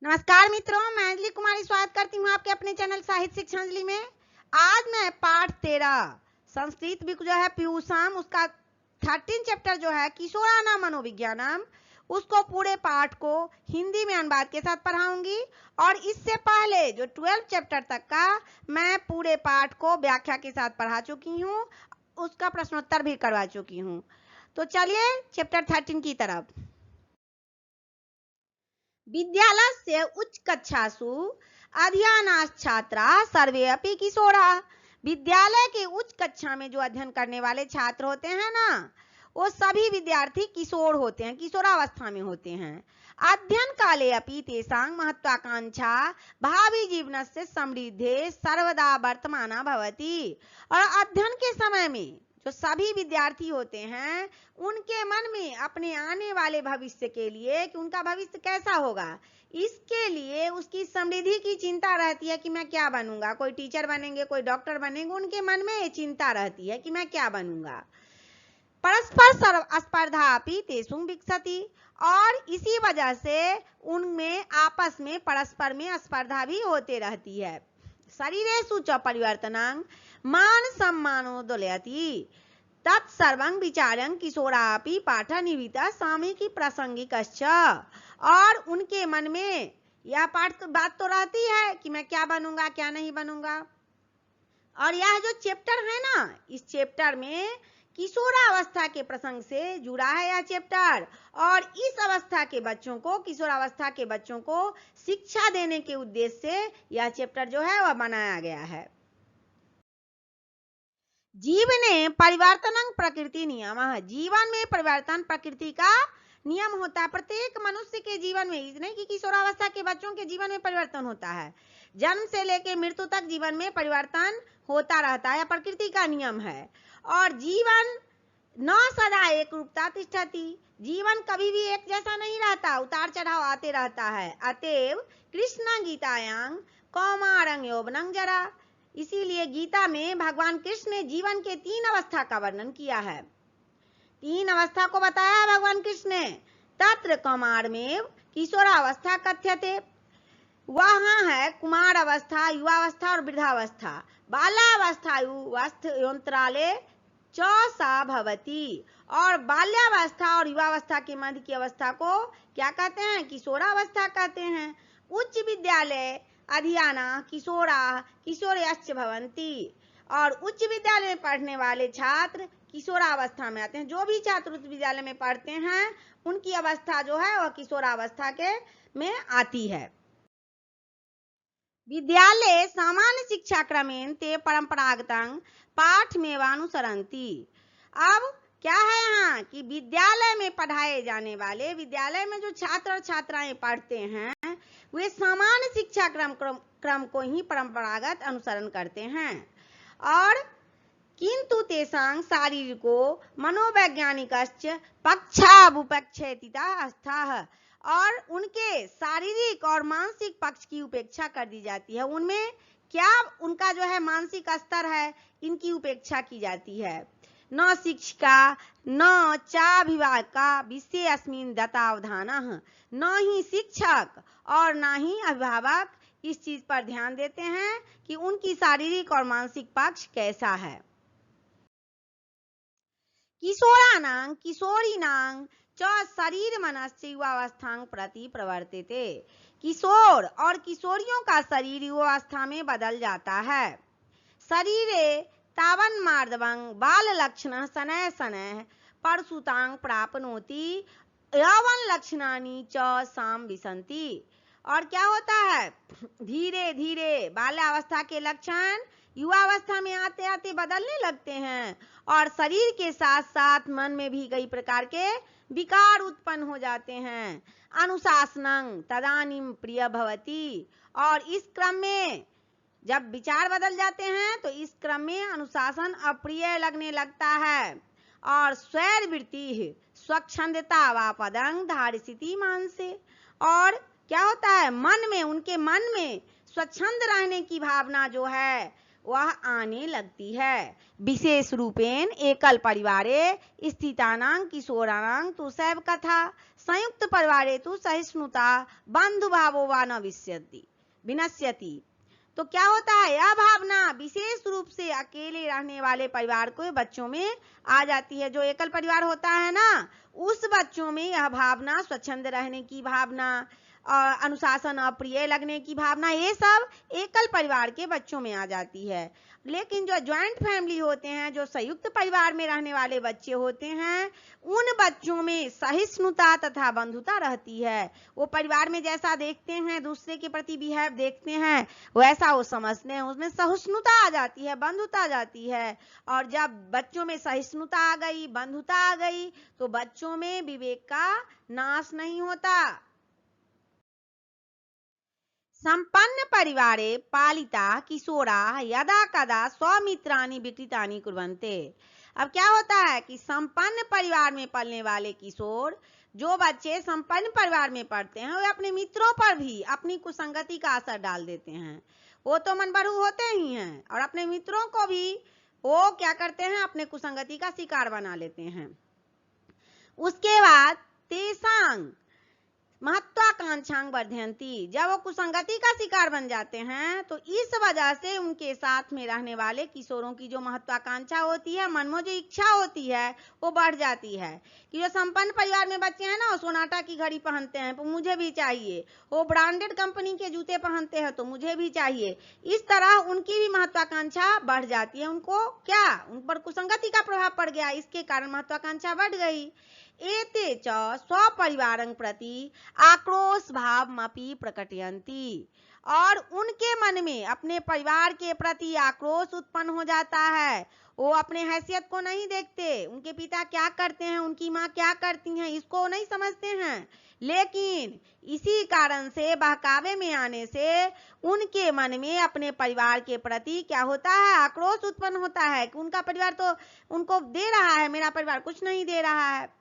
नमस्कार मित्रों, मैं अंजलि कुमारी स्वागत करती हूँ आपके अपने चैनल साहित्य शिक्षा अंजलि में। आज मैं पाठ 13 संस्कृत भी जो है पीयूषम, उसका 13 चैप्टर जो है किशोराना मनोविज्ञानम, उसको पूरे पाठ को हिंदी में अनुवाद के साथ पढ़ाऊंगी। और इससे पहले जो 12 चैप्टर तक का मैं पूरे पाठ को व्याख्या के साथ पढ़ा चुकी हूँ, उसका प्रश्नोत्तर भी करवा चुकी हूँ। तो चलिए चैप्टर 13 की तरफ। विद्यालयस्य उच्चकक्षासु अध्ययनाः छात्राः सर्वे अपि किशोराः। विद्यालय के उच्च कक्षा में जो अध्ययन करने वाले छात्र होते हैं ना, वो सभी विद्यार्थी किशोर होते हैं, किशोरावस्था में होते हैं। अध्ययन काले अपि तेषां महत्वाकांक्षा भावी जीवनस्य समृद्धे सर्वदा वर्तमाना भवति। और अध्ययन के समय में जो सभी विद्यार्थी होते हैं, उनके मन में अपने आने वाले भविष्य के लिए कि उनका भविष्य कैसा होगा, इसके लिए उसकी समृद्धि की चिंता रहती है कि मैं क्या बनूंगा। कोई टीचर बनेंगे, कोई डॉक्टर बनेंगे, उनके मन में ये चिंता रहती है कि मैं क्या बनूंगा। परस्पर स्पर्धा अपि तेषु विकसति, और इसी वजह से उनमें आपस में परस्पर में स्पर्धा भी होते रहती है। शरीरेषु च परिवर्तनं मान सम्मानोदलयति तत्सर्वं विचारं किशोरापि पाठनिविता सामयिकी प्रासंगिकश्च। और उनके मन में यह बात तो रहती है कि मैं क्या बनूंगा, क्या नहीं बनूंगा। और यह जो चैप्टर है ना, इस चैप्टर में किशोरावस्था के प्रसंग से जुड़ा है यह चैप्टर। और इस अवस्था के बच्चों को, किशोरावस्था के बच्चों को शिक्षा देने के उद्देश्य से यह चैप्टर जो है वह बनाया गया है। जीवने परिवर्तनं प्रकृति नियम, जीवन में परिवर्तन प्रकृति का नियम होता है। प्रत्येक मनुष्य के जीवन में, इस नहीं कि किशोरावस्था के बच्चों के जीवन में परिवर्तन होता है, जन्म से लेकर मृत्यु तक जीवन में परिवर्तन होता रहता है, प्रकृति का नियम है। और जीवन न सदा एक रूपता तिष्ठति, जीवन कभी भी एक जैसा नहीं रहता, उतार चढ़ाव आते रहता है। अतएव कृष्ण गीतायां कौमारं यौवनं जरा, इसीलिए गीता में भगवान कृष्ण ने जीवन के 3 अवस्था का वर्णन किया है। 3 अवस्था को बताया है भगवान कृष्ण ने। तत्र कौमार में किशोरावस्था कथ्यते, वहां है कुमार अवस्था, युवावस्था और वृद्धावस्था। बाल्यावस्था युवावस्थाले सा भवती, और बाल्यावस्था और युवावस्था के मध्य की अवस्था को क्या कहते हैं? किशोरावस्था कहते हैं। उच्च विद्यालय अधियाना किशोरा किशोरयश्च भवन्ति, और उच्च विद्यालय में पढ़ने वाले छात्र किशोरावस्था में आते हैं। जो भी छात्र उच्च विद्यालय में पढ़ते हैं, उनकी अवस्था जो है वह किशोरावस्था के में आती है। विद्यालय सामान्य शिक्षा क्रमेण ते परंपरागतं पाठमेवानुसरन्ति। अब क्या है यहाँ कि विद्यालय में पढ़ाए जाने वाले, विद्यालय में जो छात्र और छात्राएं पढ़ते हैं, वे सामान्य शिक्षा क्रम को ही परंपरागत अनुसरण करते हैं। और किंतु तेषां शारीरिको मनोवैज्ञानिकश्च पक्षावुपेक्षिता अवस्था, और उनके शारीरिक और मानसिक पक्ष की उपेक्षा कर दी जाती है। उनमें क्या उनका जो है मानसिक स्तर है, इनकी उपेक्षा की जाती है। न शिक्षिका न चाभिभावका विषये अस्मिन् दत्तावधानः, न ही शिक्षक और न ही अभिभावक इस चीज पर ध्यान देते हैं कि उनकी शारीरिक और मानसिक पक्ष कैसा है। किशोराणां किशोरीणां च शरीर मनस्य युवावस्थां प्रति प्रवर्तिते, किशोर और किशोरियों का शरीर युवावस्था में बदल जाता है। शरीरे तावन् मार्दवं बाल लक्षण शनैः शनैः परसुतां प्राप्नोति यावन् लक्षणानि च साम विसन्ति। और क्या होता है, धीरे धीरे बाल्यावस्था के लक्षण युवावस्था में आते आते बदलने लगते हैं, और शरीर के साथ साथ मन में भी कई प्रकार के विकार उत्पन्न हो जाते हैं। अनुशासनं तदानीं प्रिय भवति, और इस क्रम में जब विचार बदल जाते हैं तो इस क्रम में अनुशासन अप्रिय लगने लगता है। और स्वैरवृत्ति स्वच्छंदता वा पदं धारिसिति मानसे, और क्या होता है, मन में, उनके मन में स्वच्छंद रहने की भावना जो है वह आने लगती है। विशेष रूपेण एकल परिवारे स्थितानां किशोराणां तु सैव कथा संयुक्त परिवारे तु सहिष्णुता बंधु भावो वा न विनश्यति। तो क्या होता है, यह भावना विशेष रूप से अकेले रहने वाले परिवार के बच्चों में आ जाती है। जो एकल परिवार होता है ना, उस बच्चों में यह भावना, स्वच्छंद रहने की भावना, अनुशासन अप्रिय लगने की भावना, ये सब एकल परिवार के बच्चों में आ जाती है। लेकिन जो ज्वाइंट फैमिली होते हैं, जो संयुक्त परिवार में रहने वाले बच्चे होते हैं, उन बच्चों में सहिष्णुता तथा बंधुता रहती है। वो परिवार में जैसा देखते हैं, दूसरे के प्रति बिहेव देखते हैं, वैसा वो समझते हैं, उसमें सहिष्णुता आ जाती है, बंधुता आ जाती है। और जब बच्चों में सहिष्णुता आ गई, बंधुता आ गई, तो बच्चों में विवेक का नाश नहीं होता। संपन्न परिवारे पालिता किशोरा यदा कदा स्वमित्राणि विकृतानि कुर्वन्ते। अब क्या होता है कि संपन्न परिवार में पलने वाले किशोर, जो बच्चे संपन्न परिवार में पढ़ते हैं, वे अपने मित्रों पर भी अपनी कुसंगति का असर डाल देते हैं। वो तो मनबड़ू होते ही हैं, और अपने मित्रों को भी वो क्या करते हैं, अपने कुसंगति का शिकार बना लेते हैं। उसके बाद तेसांग महत्वाकांक्षांग वर्धयन्ति। जब वो कुसंगति का शिकार बन जाते हैं, तो इस वजह से उनके साथ में रहने वाले किशोरों की जो महत्वाकांक्षा होती है, मन में जो इच्छा होती है, वो बढ़ जाती है। कि जो संपन्न परिवार में बच्चे हैं ना, वो सोनाटा की घड़ी पहनते हैं तो मुझे भी चाहिए, वो ब्रांडेड कंपनी के जूते पहनते हैं तो मुझे भी चाहिए। इस तरह उनकी भी महत्वाकांक्षा बढ़ जाती है। उनको क्या, उन पर कुसंगति का प्रभाव पड़ गया, इसके कारण महत्वाकांक्षा बढ़ गई। एते च स्वपरिवारं प्रति आक्रोश भावमपि प्रकटयन्ति। और उनके मन में अपने परिवार के प्रति आक्रोश उत्पन्न हो जाता है। वो अपने हैसियत को नहीं देखते, उनके पिता क्या करते हैं, उनकी माँ क्या करती हैं, इसको नहीं समझते हैं। लेकिन इसी कारण से, बहकावे में आने से, उनके मन में अपने परिवार के प्रति क्या होता है, आक्रोश उत्पन्न होता है कि उनका परिवार तो उनको दे रहा है, मेरा परिवार कुछ नहीं दे रहा है।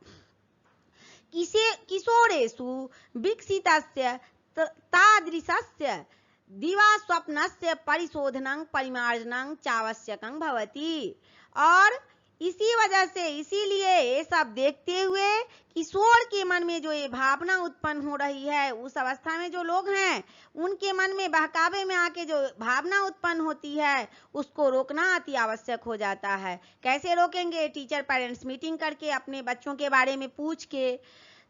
किशोरेषु विकसितस्य तादृशस्य दिवास्वप्नस्य परिशोधनं परिमार्जनं चावश्यकं भवति। और इसी वजह से, इसीलिए ये सब देखते हुए किशोर के मन में जो ये भावना उत्पन्न हो रही है, उस अवस्था में जो लोग हैं, उनके मन में बहकावे में आके जो भावना उत्पन्न होती है, उसको रोकना अति आवश्यक हो जाता है। कैसे रोकेंगे? टीचर पेरेंट्स मीटिंग करके, अपने बच्चों के बारे में पूछ के।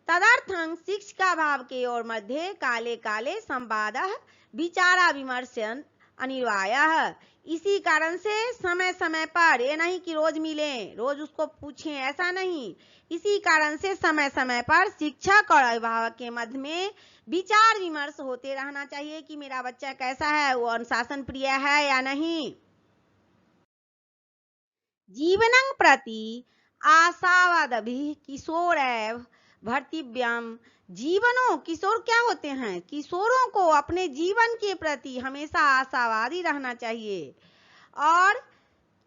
तदर्थं शिक्षिका भाव के और मध्य काले काले संवादः विचारा विमर्शन अनिवार्य। इसी कारण से समय समय पर, ये नहीं कि रोज मिलें, रोज उसको पूछें, ऐसा नहीं। इसी कारण से समय समय पर शिक्षक और अभिभावक के मध्य में विचार विमर्श होते रहना चाहिए कि मेरा बच्चा कैसा है, वो अनुशासन प्रिय है या नहीं। जीवनं प्रति आशावादभिः किशोरैव भर्तव्यम्। जीवनों, किशोर क्या होते हैं, किशोरों को अपने जीवन के प्रति हमेशा आशावादी रहना चाहिए। और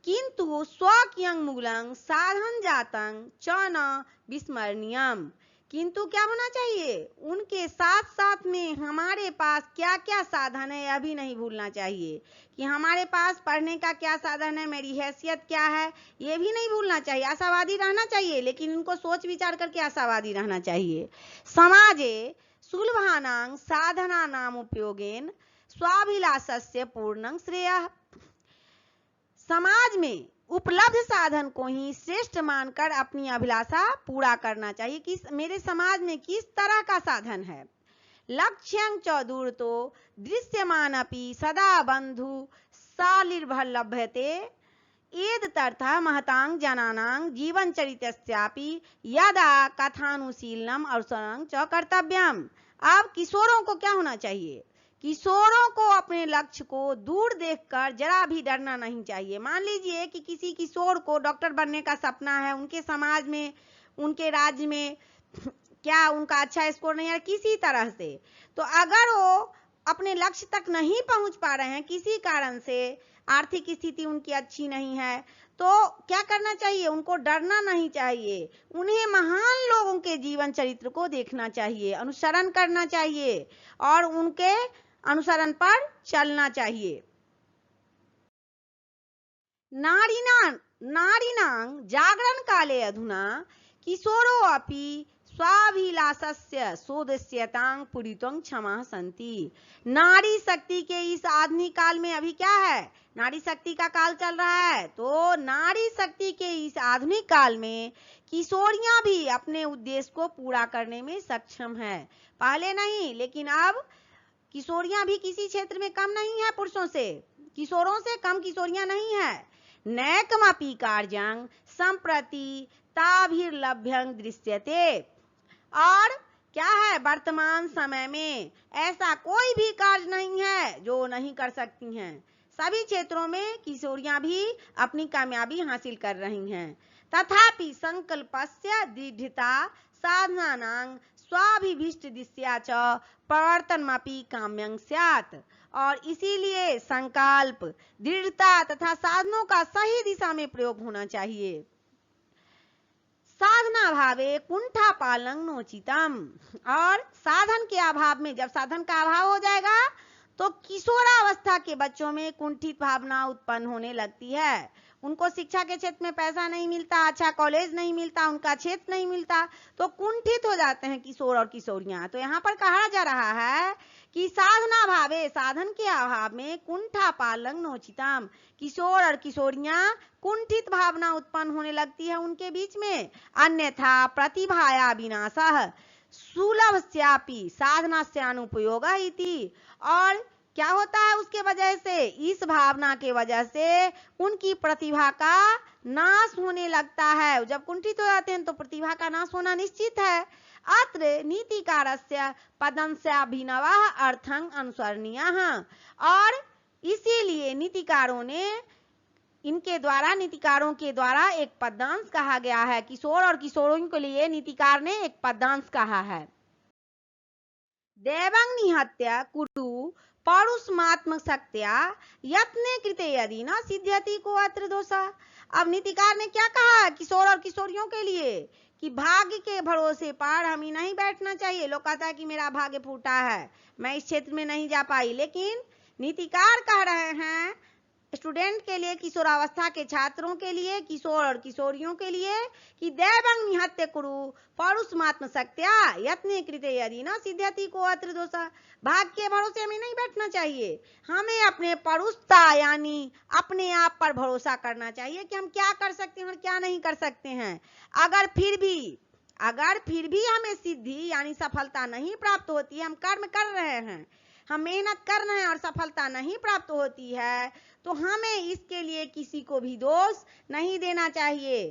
किंतु स्वकीयं मूलं साधन जातं च न विस्मरणीयम्। किंतु क्या होना चाहिए, उनके साथ साथ में हमारे पास क्या क्या साधन है, यह भी नहीं भूलना चाहिए। कि हमारे पास पढ़ने का क्या साधन है, मेरी हैसियत क्या है, ये भी नहीं भूलना चाहिए। आशावादी रहना चाहिए, लेकिन इनको सोच विचार करके आशावादी रहना चाहिए। समाजे सुलभानां साधनानां उपयोगेन स्वाभिलाषस्य पूर्णं श्रेयः। समाज में उपलब्ध साधन को ही श्रेष्ठ मानकर अपनी अभिलाषा पूरा करना चाहिए। कि मेरे समाज में किस तरह का साधन है। लक्ष्यं च दूरतो दृश्यमानपि सदा बंधु सालिर्भल्लभ्यते एतदर्थः महतां जनानां जीवन चरितस्यापि यदा कथानुशीलनम् अवसरं च कर्तव्यम्। अब किशोरों को क्या होना चाहिए, किशोरों को अपने लक्ष्य को दूर देखकर जरा भी डरना नहीं चाहिए। मान लीजिए कि किसी किशोर को डॉक्टर बनने का सपना है, उनके समाज में, उनके राज्य में क्या उनका अच्छा स्कोर नहीं है किसी तरह से, तो अगर वो अपने लक्ष्य तक नहीं पहुंच पा रहे हैं, किसी कारण से आर्थिक स्थिति उनकी अच्छी नहीं है, तो क्या करना चाहिए, उनको डरना नहीं चाहिए। उन्हें महान लोगों के जीवन चरित्र को देखना चाहिए, अनुसरण करना चाहिए और उनके अनुसरण पर चलना चाहिए। नारीणां जागरण काले अधुना किशोरो अपि स्वाभिलाषस्य सोदस्यतां पुरितं क्षमा संति। नारी शक्ति के इस आधुनिक काल में अभी क्या है, नारी शक्ति का काल चल रहा है, तो नारी शक्ति के इस आधुनिक काल में किशोरियां भी अपने उद्देश्य को पूरा करने में सक्षम है। पहले नहीं, लेकिन अब किशोरियां भी किसी क्षेत्र में कम नहीं है पुरुषों से, किशोरों से कम किशोरियां नहीं है। नैकमपि कार्यं संप्रति ताभिर्लभ्यं दृश्यते। और क्या है, वर्तमान समय में ऐसा कोई भी कार्य नहीं है जो नहीं कर सकती हैं। सभी क्षेत्रों में किशोरियां भी अपनी कामयाबी हासिल कर रही हैं। तथापि संकल्पस्य दृढ़ता साधनानां स्वाभिभीष्ट दिशा च प्रवर्तनमपि काम्यं स्यात्। और इसीलिए संकल्प, दृढ़ता तथा साधनों का सही दिशा में प्रयोग होना चाहिए। साधना भावे कुंठा पालं नोचितम। और साधन के अभाव में, जब साधन का अभाव हो जाएगा तो किशोरावस्था के बच्चों में कुंठित भावना उत्पन्न होने लगती है। उनको शिक्षा के क्षेत्र में पैसा नहीं मिलता, अच्छा कॉलेज नहीं मिलता, उनका क्षेत्र नहीं मिलता, तो कुंठित हो जाते हैं किशोर और किशोरियां। तो यहाँ पर कहा जा रहा है कि साधना भावे, साधन के अभाव में कुंठा पालं नोचितम, किशोर और किशोरियां कुंठित भावना उत्पन्न होने लगती है उनके बीच में। अन्यथा प्रतिभाया विनाशः सुलभस्यापि साधनास्य अनुपयोगः इति। और क्या होता है उसके वजह से, इस भावना के वजह से उनकी प्रतिभा का नाश होने लगता है। जब कुंठित हो जाते हैं तो प्रतिभा का नाश होना निश्चित है। अत्र नीतिकारस्य पदंस्याभिनवः अर्थं अनुसरणीयः। और इसीलिए नीतिकारों ने, इनके द्वारा, नीतिकारों के द्वारा एक पदांश कहा गया है। किशोर और किशोरियों के लिए नीतिकार ने एक पदांश कहा है। देवं निहत्य कुरु पौरुषमात्म शक्त्या यत्ने कृते यदि न सिद्ध्यति को अत्र दोषा। अब नीतिकार ने क्या कहा किशोर और किशोरियों के लिए कि भाग्य के भरोसे पर हमें नहीं बैठना चाहिए। लोग कहता है कि मेरा भाग्य फूटा है, मैं इस क्षेत्र में नहीं जा पाई, लेकिन नीतिकार कह रहे हैं स्टूडेंट के लिए, किशोरावस्था के छात्रों के लिए, किशोर और किशोरियों के लिए कि देवं निहत्य कुरु पौरुषमात्म शक्त्या यत्ने कृते यदि न सिद्ध्यति को अत्र दोषा। भाग्य के भरोसे हमें नहीं बैठना चाहिए, हमें अपने परुषता यानी अपने आप पर भरोसा करना चाहिए कि हम क्या कर सकते हैं और क्या नहीं कर सकते हैं। अगर फिर भी हमें सिद्धि यानी सफलता नहीं प्राप्त होती है, हम कर्म कर रहे हैं, हम मेहनत कर रहे हैं और सफलता नहीं प्राप्त होती है, तो हमें इसके लिए किसी को भी दोष नहीं देना चाहिए।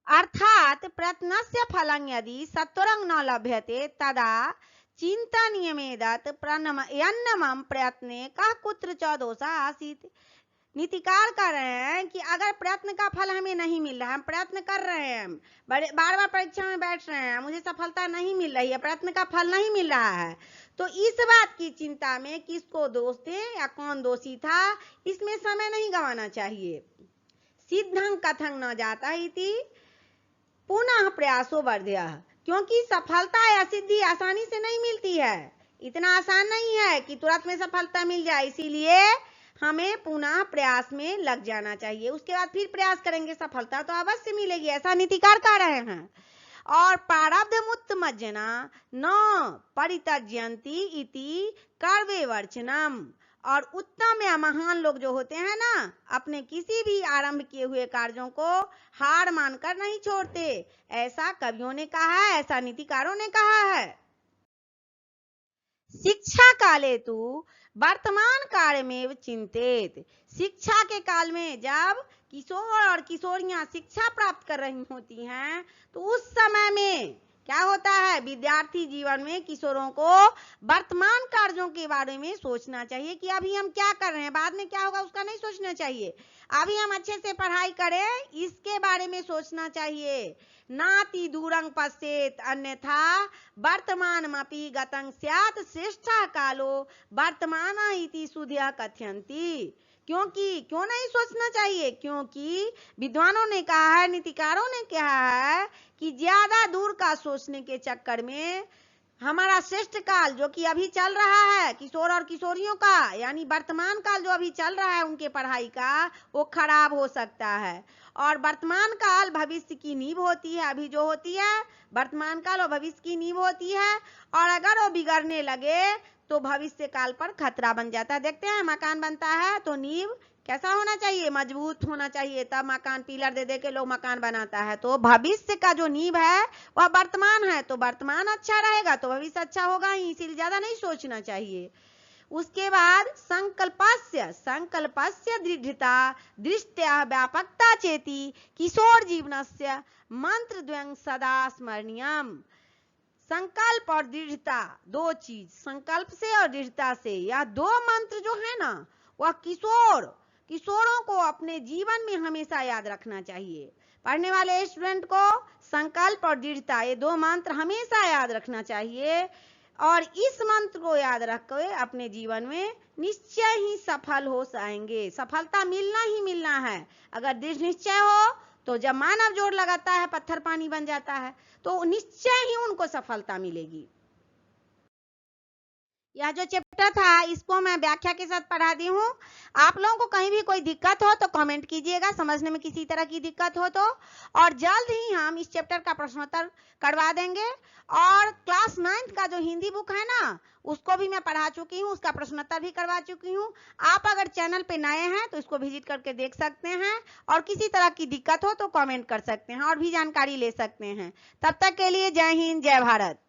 अर्थात प्रयत्नस्य फलं यदि सत्वरं न लभ्यते तदा चिन्तनीयमेतत् प्रयन्नमं प्रयत्ने कः कुत्र च दोषः आसीत्। नीतिकार कह रहे हैं कि अगर प्रयत्न का फल हमें नहीं मिल रहा है, हम प्रयत्न कर रहे हैं, बार बार परीक्षा में बैठ रहे हैं, मुझे सफलता नहीं मिल रही है, प्रयत्न का फल नहीं मिल रहा है, तो इस बात की चिंता में किसको दोष दें या कौन दोषी था, इसमें समय नहीं गंवाना चाहिए। सिद्धं कथं न जाता इति पुनः प्रयासो वर्ध्यः। क्योंकि सफलता या सिद्धि आसानी से नहीं मिलती है, इतना आसान नहीं है कि तुरंत में सफलता मिल जाए, इसीलिए हमें पुनः प्रयास में लग जाना चाहिए। उसके बाद फिर प्रयास करेंगे, सफलता तो अवश्य मिलेगी, ऐसा नीतिकार कह रहे हैं। और प्रारब्धमुत्तमज्जना न परित्यज्यन्ति इति कर्वे वर्चनम। और उत्तम या महान लोग जो होते हैं ना, अपने किसी भी आरंभ किए हुए कार्यों को हार मानकर नहीं छोड़ते, ऐसा कवियों ने कहा है, ऐसा नीतिकारों ने कहा है। शिक्षा काले तु वर्तमान कार्य में चिंतित। शिक्षा के काल में जब किशोर और किशोरियां शिक्षा प्राप्त कर रही होती हैं, तो उस समय में क्या होता है, विद्यार्थी जीवन में किशोरों को वर्तमान कार्यों के बारे में सोचना चाहिए कि अभी हम क्या कर रहे हैं, बाद में क्या होगा उसका नहीं सोचना चाहिए। अभी हम अच्छे से पढ़ाई करें, इसके बारे में सोचना चाहिए। नाति दूरं पश्येत अन्यथा वर्तमानमपि गतं स्यात् श्रेष्ठः कालो वर्तमानः इति सुधियः कथयन्ति। क्यों नहीं सोचना चाहिए, क्योंकि विद्वानों ने कहा है, नीतिकारों ने कहा है कि ज्यादा दूर का सोचने के चक्कर में हमारा श्रेष्ठ काल जो कि अभी चल रहा है किशोर और किशोरियों का, यानी वर्तमान काल जो अभी चल रहा है उनके पढ़ाई का, वो खराब हो सकता है। और वर्तमान काल भविष्य की नींव होती है। अभी जो होती है वर्तमान काल और भविष्य की नींव होती है, और अगर वो बिगड़ने लगे तो भविष्य काल पर खतरा बन जाता है। देखते हैं मकान बनता है तो नींव कैसा होना चाहिए, मजबूत होना चाहिए, तब मकान पिलर दे दे के लोग मकान बनाता है। तो भविष्य का जो नींव है वह वर्तमान है, तो वर्तमान अच्छा रहेगा तो भविष्य अच्छा होगा ही, इसीलिए ज्यादा नहीं सोचना चाहिए। उसके बाद संकल्पस्य दृढ़ता दृष्टया व्यापकता चेति किशोर जीवनस्य मंत्र द्वयं सदा स्मरणीयम। संकल्प और दृढ़ता, दो चीज, संकल्प से और दृढ़ता से, यह दो मंत्र जो है ना वह किशोरों को अपने जीवन में हमेशा याद रखना चाहिए। पढ़ने वाले स्टूडेंट को संकल्प और दृढ़ता ये दो मंत्र हमेशा याद रखना चाहिए, और इस मंत्र को याद रख के अपने जीवन में निश्चय ही सफल हो जाएंगे। सफलता मिलना ही मिलना है। अगर दृढ़ निश्चय हो तो जब मानव जोर लगाता है पत्थर पानी बन जाता है, तो निश्चय ही उनको सफलता मिलेगी। यह जो चैप्टर था इसको मैं व्याख्या के साथ पढ़ा दी हूँ। आप लोगों को कहीं भी कोई दिक्कत हो तो कमेंट कीजिएगा, समझने में किसी तरह की दिक्कत हो तो, और जल्द ही हम इस चैप्टर का प्रश्नोत्तर करवा देंगे। और क्लास 9th का जो हिंदी बुक है ना उसको भी मैं पढ़ा चुकी हूँ, उसका प्रश्नोत्तर भी करवा चुकी हूँ। आप अगर चैनल पे नए हैं तो इसको विजिट करके देख सकते हैं, और किसी तरह की दिक्कत हो तो कमेंट कर सकते हैं और भी जानकारी ले सकते हैं। तब तक के लिए जय हिंद, जय भारत।